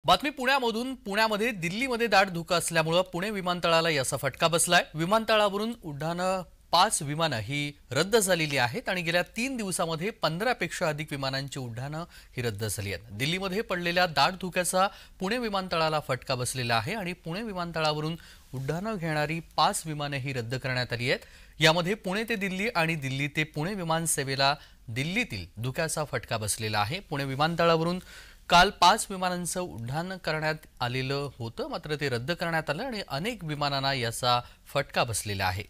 बातमी पुण्यामध्ये दिल्लीमध्ये दाट धुकं असल्यामुळे पुणे विमानतळाला याचा फटका बसलाय। विमानतळावरून उड्डाणं 5 विमानं ही रद्द झालेली आहेत आणि गेल्या 3 दिवसांमध्ये 15 पेक्षा अधिक विमानांची उड्डाणं ही रद्द झाली आहेत। दिल्लीमध्ये पडलेल्या दाट धुक्याचा पुणे विमानतळाला फटका बसलेला आहे आणि पुणे विमानतळावरून उड्डाणं घेणारी 5 विमानं ही रद्द करण्यात आली आहेत। यामध्ये पुणे ते दिल्ली आणि दिल्ली ते पुणे विमान सेवेला दिल्लीतील धुक्याचा फटका बसलेला आहे। पुणे विमानतळावरून काल 5 विमानांचं उड्डाण करण्यात आलेलं होतं, मात्र ते रद्द करण्यात आलं आणि अनेक विमानांना याचा फटका बसलेला आहे।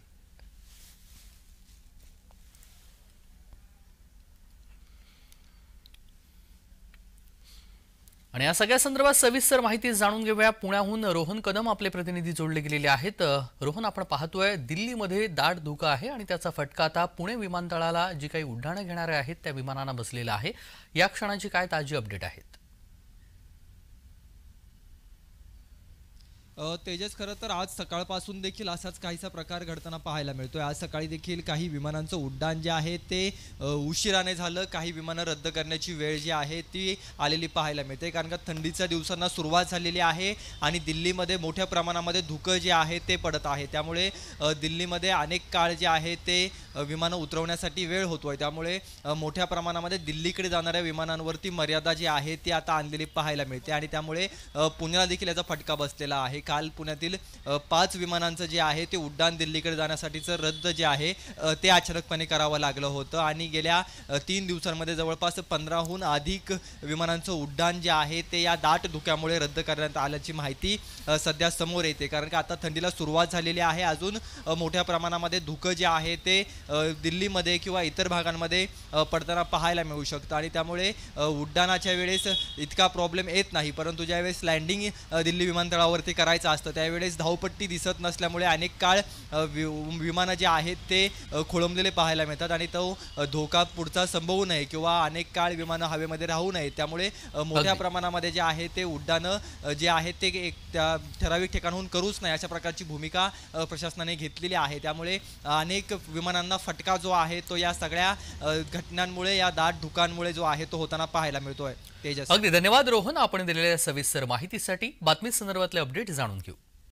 आणि या सगळ्या संदर्भात सविस्तर माहिती जाणून घेऊया। पुण्याहून रोहन कदम आपले प्रतिनिधी जोडले गेलेले आहेत। रोहन, आपण पाहतोय दिल्लीमध्ये दाट धुकं आहे आणि त्याचा फटका आता पुणे विमानतळाला जी काही उड्डाणं घेणारे आहेत त्या विमानांना बसलेला आहे। या क्षणाची काय ताजी अपडेट आहेत? तेजस, खरं तर आज सकाळपासून देखील असाच काहीसा प्रकार घडताना पाहायला मिळतोय। आज सकाळी देखील काही विमानांचं उड्डाण जे आहे ते उशिराने झालं, काही विमानं रद्द करण्याची वेळ जी आहे ती आलेली पाहायला मिळते, कारण का थंडीच्या दिवसांना सुरुवात झालेली आहे आणि दिल्लीमध्ये मोठ्या प्रमाणामध्ये धुकं जे आहे ते पडत आहे। त्यामुळे दिल्लीमध्ये अनेक काळ जे आहे ते विमानं उतरवण्यासाठी वेळ होतोय। त्यामुळे मोठ्या प्रमाणामध्ये दिल्लीकडे जाणाऱ्या विमानांवरती मर्यादा जी आहे ती आता आणलेली पाहायला मिळते आणि त्यामुळे पुण्याला देखील याचा फटका बसलेला आहे। काल पुण्यातील 5 विमानांचं जे आहे ते उड्डाण दिल्लीकडे जाण्यासाठीचं रद्द जे आहे ते अचानकपणे करावं लागलं होतं आणि गेल्या 3 दिवसांमध्ये जवळपास 15हून अधिक विमानांचं उड्डाण जे आहे ते या दाट धुक्यामुळे रद्द करण्यात आल्याची माहिती सध्या समोर येते, कारण का आता थंडीला सुरुवात झालेली आहे। अजून मोठ्या प्रमाणामध्ये धुकं जे आहे ते दिल्लीमध्ये किंवा इतर भागांमध्ये पडताना पाहायला मिळू शकतं आणि त्यामुळे उड्डाणाच्या वेळेस इतका प्रॉब्लेम येत नाही, परंतु ज्यावेळेस लँडिंग दिल्ली विमानतळावरती करायचं असतं त्यावेळेस धावपट्टी दिसत नसल्यामुळे अनेक काळ विमानं जे आहेत ते खोळंबलेले पाहायला मिळतात आणि तो धोका पुढचा संभवू नये किंवा अनेक काळ विमानं हवेमध्ये राहू नये, त्यामुळे मोठ्या प्रमाणामध्ये जे आहे ते उड्डाणं जे आहेत ते एक त्या ठराविक ठिकाणाहून करूच नाही अशा प्रकारची भूमिका प्रशासनाने घेतलेली आहे। त्यामुळे अनेक विमानांना फटका जो आहे तो या सगळ्या घटनांमुळे, या दाट धुकांमुळे जो आहे तो होताना पाहायला मिळतोय। तेजस, अगदी धन्यवाद रोहन, आपण दिलेल्या सविस्तर माहितीसाठी। बातमी संदर्भातले अपडेट जाणून घेऊ।